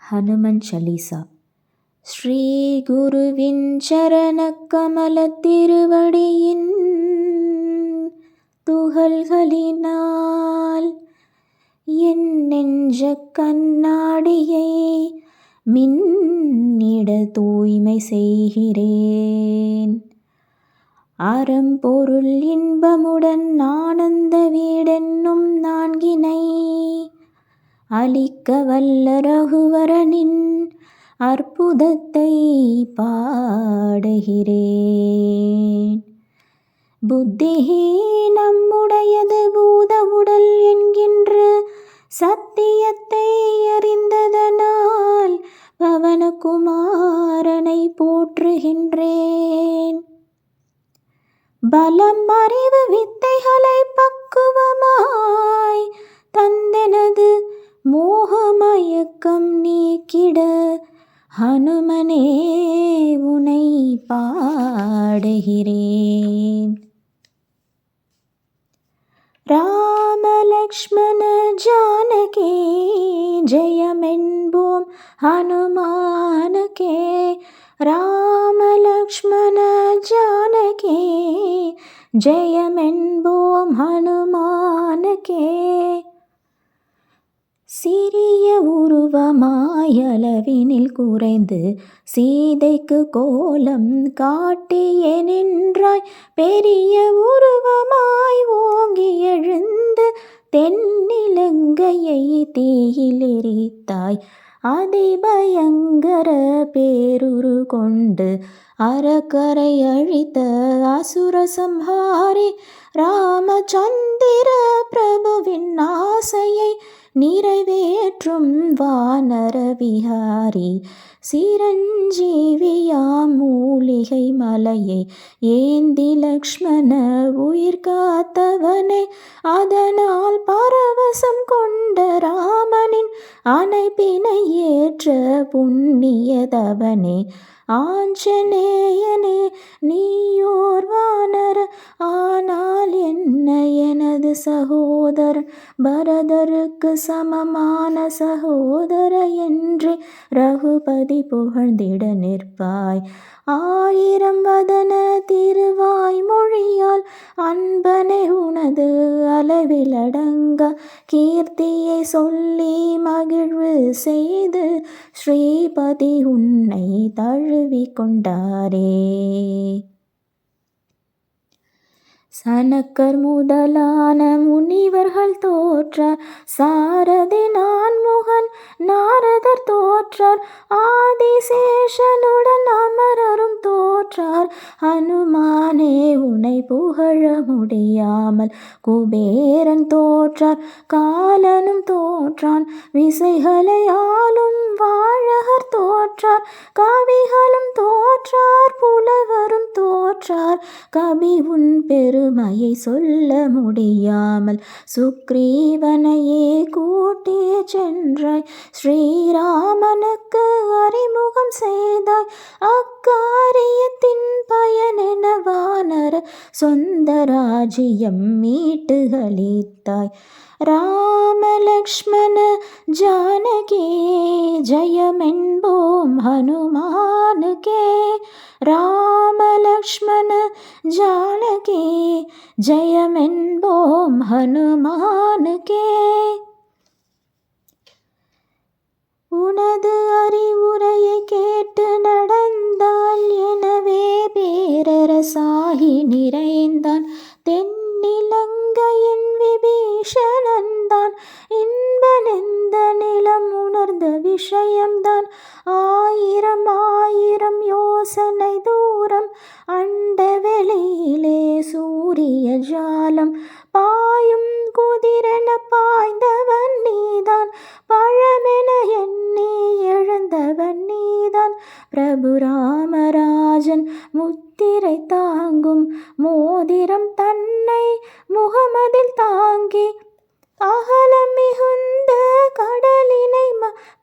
ஹனுமன் சலீசா. ஸ்ரீ குருவின் சரணக்கமல திருவடியின் துகள்களினால் என் நெஞ்ச கண்ணாடியை மின்னிட தூய்மை செய்கிறேன். அறம்பொருள் இன்பமுடன் ஆனந்த வீடென்னும் நான்கினை அளிக்க வல்ல ரகுவரனின் அற்புதத்தை பாடுகிறேன். புத்திஹீனமுடையது பூத உடல் என்கின்ற சத்தியத்தை அறிந்ததனால் பவனகுமாரனை போற்றுகின்றேன். பலம் அறிவு வித்தைகளை பக்குவமாய் தந்தெனது மோகமயக்கம் நீக்கிட ஹனுமனே உனை பாடுகிறேன். ராம லக்ஷ்மண ஜானகி ஜெயமென்போம் ஹனுமானுக்கே. ராம லக்ஷ்மண ஜானகி ஜெயமென்போம் ஹனுமானுக்கே. சிறிய உருவமாயளவினில் குறைந்து சீதைக்கு கோலம் காட்டியே நின்றாய். பெரிய உருவமாய் ஓங்கி எழுந்து தென்னிலங்கையை தீயில் எரித்தாய். அதிபயங்கர பேருரு கொண்டு அறக்கரை அழித்த அசுர சம்ஹாரி ராமச்சந்திர பிரபுவின் ஆசையை நிறைவேற்றும் வானர விஹாரி. சிரஞ்சீவியாம் மூலிகை மலையை ஏந்தி லக்ஷ்மண உயிர் காத்தவனே. அதனால் பரவசம் கொண்ட ராமனின் அணைப்பினை ஏற்ற புண்ணியதவனே. ஆஞ்சநேயனே நீயோர் வானர ஆனால் என்ன எனது சகோதரன் பரதருக்கு சமமான சகோதர என்று ரகுபதி புகழ்ந்திட நிற்பாய். ஆயிரம் வதன திருவாய் மொழியால் அன்பனை உனது அளவிலடங்க கீர்த்தியை சொல்லி மகிழ்வு செய்து ஸ்ரீபதி உன்னை தழுவி கொண்டாரே. சனக்கர் முதலான முனிவர்கள் தோற்றார். சாரதி நான்முகன் நாரதர் தோற்றார். ஆதிசேஷனுடன் அமரரும் தோற்றார். ஹனுமானே உனை புகழ முடியாமல் குபேரன் தோற்றார். காலனும் தோற்றான். விசைகளை ஆளும் வாழகர் தோற்றார். கவிகளும் தோற்றார். புலவரும் தோற்றார். கவி உன் பெருமையை சொல்ல முடியாமல் சுக்ரீவனையே கூட்டி சென்றாய். ஸ்ரீராமனுக்கு அறிமுகம் செய்தாய். அக்காரியத்தின் பயனென வானர சொந்த ராஜ்யம் மீட்டுகளித்தாய். ராம லக்ஷ்மண ஜானகி ஜெயமென்போம் ஹனுமானுக்கே. ராம லக்ஷ்மண ஜானகி ஜெயமென்போம் ஹனுமானுக்கே. உனது அறிவுரையை கேட்டு நடந்தால் எனவே பேரரசாகி நிறைந்தான். தென்னிலங்கையின் விபீஷணன்தான் இன்பனெந்த நிலம் உணர்ந்த விஷயம்தான். ஆயிரம் ஆயிரம் யோசனை தூரம் அண்ட வெளியிலே சூரிய ஜாலம் பாயும் குதிரென பாய்ந்தவன் நீதான். பழமென எண்ணி எழுந்தவன் நீதான். பிரபு ராமராஜன் முத்திரை தாங்கும் மோதிரம் தன்னை முகமதில் தாங்கி அகலம் மிகுந்த கடலினை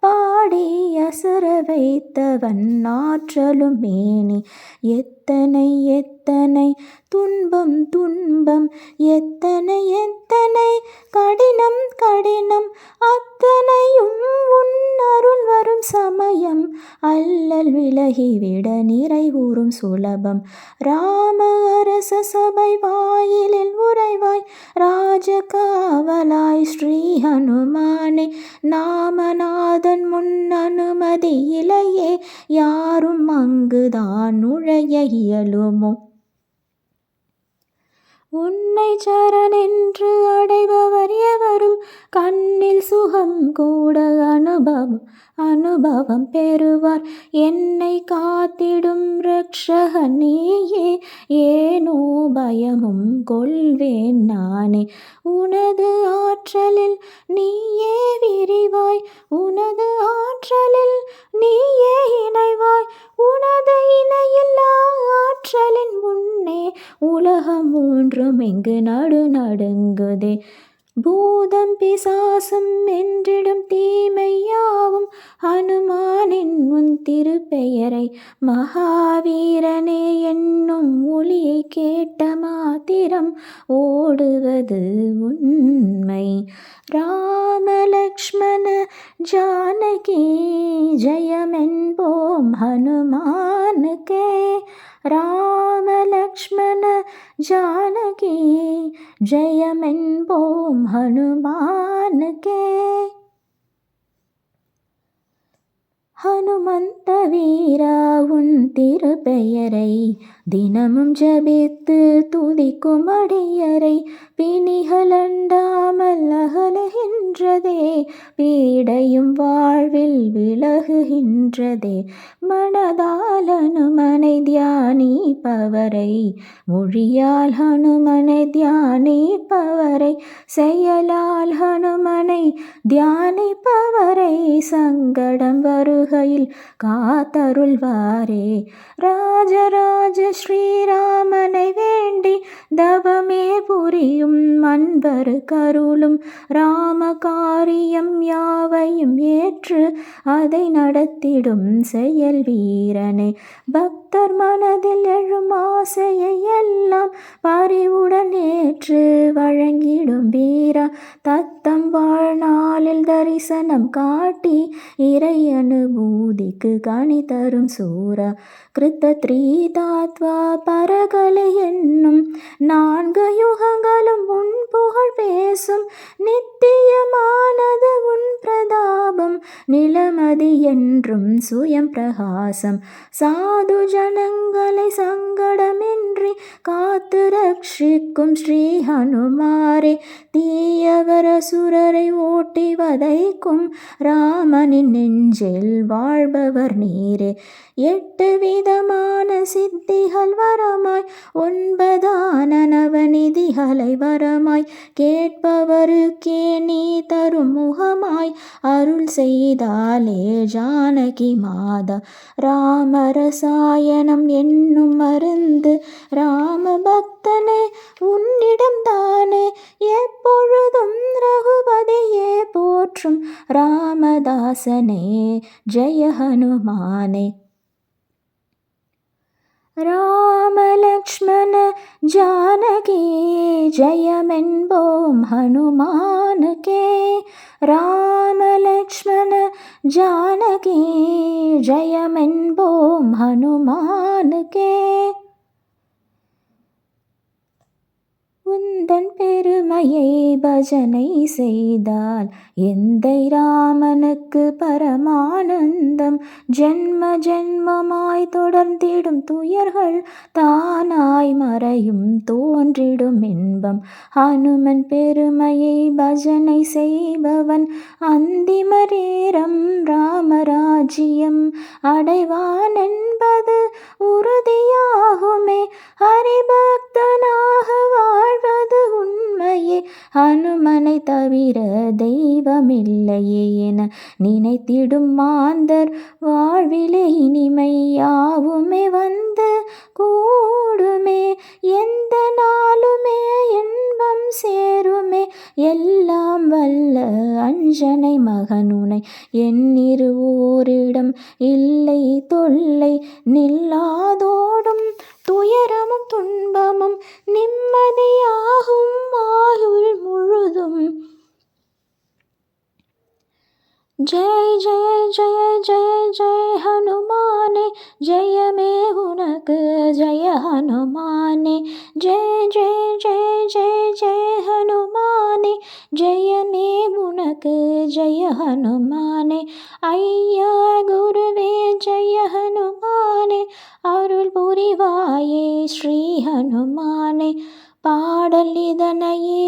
பாடி அசர வைத்தவன் ஆற்றலும் மேனி. எத்தனை எத்தனை துன்பம் துன்பம் எத்தனை எத்தனை கடினம் கடினம் அத்தனையும் உன் அருள் வரும் அல்லல் விலகிவிட நிறைவுறும் சுலபம். ராம அரச சபை வாயிலில் உறைவாய் ராஜகாவலாய் ஸ்ரீ ஹனுமானே, நாமநாதன் முன் அனுமதி இலையே யாரும் அங்குதான் நுழைய இயலுமோ. உன்னை சரணென்று அடைபவர் எவரும் கண்ணில் சுகம் கூட அனுபவம் பெறுவார். என்னை காத்திடும் ரக்ஷகன் நீயே, ஏனோ பயமும் கொள்வேன் நானே. உனது ஆற்றலில் நீயே விரிவாய், உனது ஆற்றலில் நீயே இணைவாய். உனது இணையில்லா ஆற்றலின் முன்னே உலகம் மூன்றும் இங்கு நடுநடுங்குதே. பூதம் பிசாசும் என்றிடும் தீமையாவும் ஹனுமானின் உன் திருப்பெயரை மகாவீரனே என்னும் ஒலியை கேட்ட மாத்திரம் ஓடுவது உண்மை. ராம லக்ஷ்மண ஜானகி ஜெயமென்போம் ஹனுமானுக்கே. ராம லக்ஷ்மண ஜானகி ஜெயமென்போம் ஹனுமானுக்கே. ஹனுமந்த வீரா உன் திருப்பெயரை தினமும் ஜபித்து துதிக்கும் அடியரை பிணிகளண்டாமல் அகலுகின்றதே, பீடையும் வாழ்வில் விலகுகின்றதே. மனதால் ஹனுமனை தியானிப்பவரை, மொழியால் ஹனுமனை தியானிப்பவரை, செயலால் ஹனுமனை தியானிப்பவரை சங்கடம் வருகையில் காத்தருள்வாரே. ராஜராஜ ஸ்ரீராமனை வேண்டி தவமே புரியும் அன்பர் கருளும் ராம காரியம் யாவையும் ஏற்று அதை நடத்திடும் செயல் வீரனே. பக்தர் மனதில் எழும் ஆசையை எல்லாம் பரிவுடன் ஏற்று வழங்கிடும் வீரா, தத்தம் வாழ்நாளில் தரிசனம் காட்டி இறை அனுபூதிக்கு கனி தரும் சூரா. கிருத்த த்ரீதாத்வா பரகலை என்னும் 4 யுகங்களும் உன் புகழ் பேசும், நித்தியமானது உன் பிரதாபம், நிலமதி என்றும் சுயம் பிரகாசம். சாது ஜனங்களை சங்கடமின்றி காத்து ரட்சிக்கும் ஸ்ரீ ஹனுமாரே, தீயவர சுரரை ஓட்டி வதைக்கும் ராமனின் நெஞ்சில் வாழ்பவர் நீரே. 8 விதமான சித்திகள் வரமாய் 9 நவநிதிகளை வரமாய் கேட்பவருக்கே நீ தரும் முகமாய் அருள் செய்தாலே ஜானகி மாதா. ராமரசாயனம் என்னும் மருந்து ராம பக்தனே உன்னிடம் தானே, எப்பொழுதும் ரகுபதியே போற்றும் ராமதாசனே ஜெய ஹனுமானே. ராம லக்ஷ்மண ஜானகி ஜெயமென்போம் ஹனுமானுக்கே. ராம லக்ஷ்மண ஜானகி ஜெயமென்போம் ஹனுமானுக்கே. உந்தன் பெருமையை பஜனை செய்தால் எந்தை ராமனுக்கு பரமானந்தம், ஜென்ம ஜென்மமாய் தொடர்ந்திடும் துயர்கள் தானாய் மறையும் தோன்றிடும் இன்பம். ஹனுமன் பெருமையை பஜனை செய்பவன் அந்திம நேரம் ராமராஜ்யம் அடைவான் என்பது உறுதியாகுமே. ஹரிபக்தனாக வாழ்வது உண்மையே, ஹனுமனை தவிர தெய்வமில்லையே என நினைத்திடும் மாந்தர் வாழ்விலே இனிமை யாவுமே வந்து கூடுமே. எந்த நாளுமே இன்பம் சேருமே, எல்லாம் வல்ல அஞ்சனை மகனுனை எண்ணிரு ஓரிடம் இல்லை தொல்லை நில்லாதோடும் துயரமும் துன்பமும் நிம்மதியாகும் ஆயுள் முழுதும். ஜெய் ஜெய் ஜெய் ஜெய் ஜெய் ஜெயமே உனக்கு ஜெய ஹனுமானே. ஜெய ஜெய ஜெய ஜெய ஜெய ஹனுமானே. ஜெயமே உனக்கு ஜெய ஹனுமானே. ஐயா குருவே ஜெய ஹனுமானே. அருள் புரிவாயே ஸ்ரீ ஹனுமானே. பாடல் இதனையே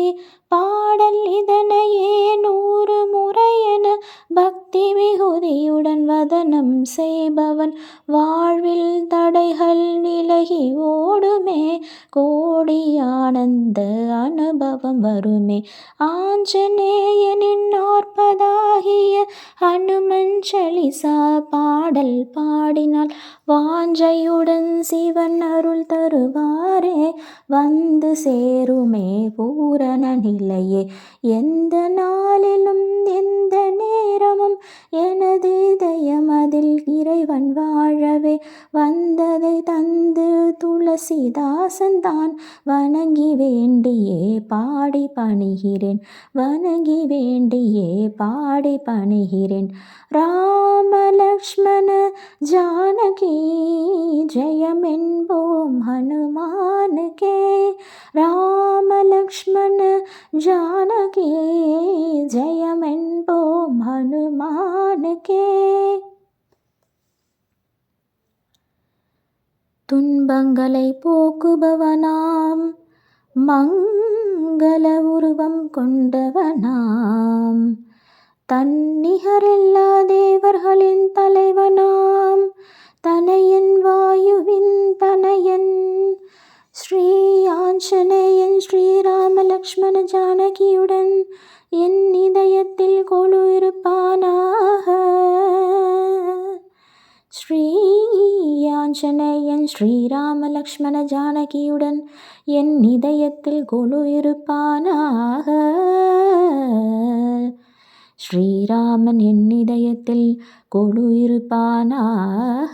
100 முறையென பக்தி மிகுதியுடன் வதனம் செய்பவன் வாழ்வில் தடைகள் விலகி ஓடுமே. கோடி ஆனந்த அனுபவம் வருமே. ஆஞ்சநேயனின் 40 ஹனுமன் சலிசா பாடல் பாடினால் வாஞ்சையுடன் சிவன் அருள் தருவாரே. வந்து சேருமே பூரண நிலையே. எந்த நாளிலும் எந்த நேரமும் எனது இதயம் அதில் இறைவன் வாழவே வந்ததை தந்து துளசிதாசன் தான் வணங்கி வேண்டியே பாடி பணிகிறேன். வணங்கி வேண்டியே பாடி பணிகிறேன். ராம லக்ஷ்மண ஜானகி ஜெயம் என்போம் ஹனுமானுக்கே. ராம லக்ஷ்மண ஜானகி ஜெயம் என்போம் ஹனுமானுக்கே. துன்பங்களை போக்குபவனாம் மங்கள உருவம் கொண்டவனாம் தன்னிகரில்லா தேவர்களின் தலைவனாம் தனையன் வாயுவின் தனையன் ஸ்ரீ ஆஞ்சநேயன் ஸ்ரீராம லக்ஷ்மண ஜானகியுடன் என் இதயத்தில் கொலு இருப்பானாக. ஸ்ரீ ஆஞ்சநேயன் ஸ்ரீராம லக்ஷ்மண ஜானகியுடன் என் இதயத்தில் கொலு இருப்பானாக. ஸ்ரீராமன் என் இதயத்தில் கொலு இருப்பானாக.